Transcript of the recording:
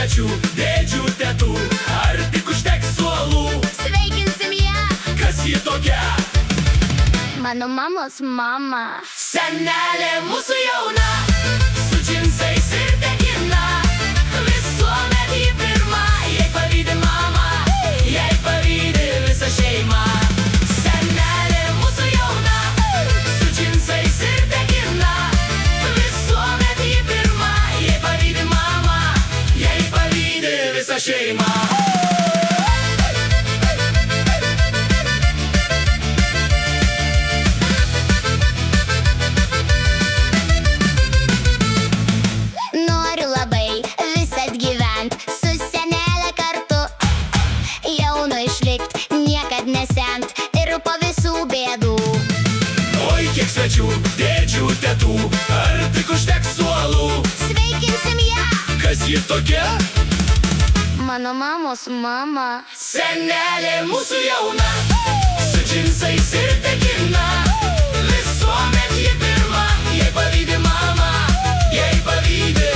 svečių, dėdžių, tetų, ar tik užteks suolų? Sveikinsim ją, Kas ji tokia? mano mamos mama. Senelė mūsų jauna, su džinsais ir tekina, visuomet ji pirma, jai pavydi mama, jai pavydi visa šeima. Senelė mūsų jauna, su džinsais ir tekina, visuomet ji pirma, jai pavydi mama, jai pavydi visa šeima. Noriu labai visad gyvent su senelė kartu, jaunu išlikt, niekad nesent ir po visų bėdų. Oi, kiek svečių, dėdžių, tetų, ar tik užteks suolų? Sveikinsim ją, Kas ji tokia? mano mamos mama. Senelė mūsų jauna, su džinsais ir tekina, visuomet ji pirma, jai pavydi mama, jai pavydi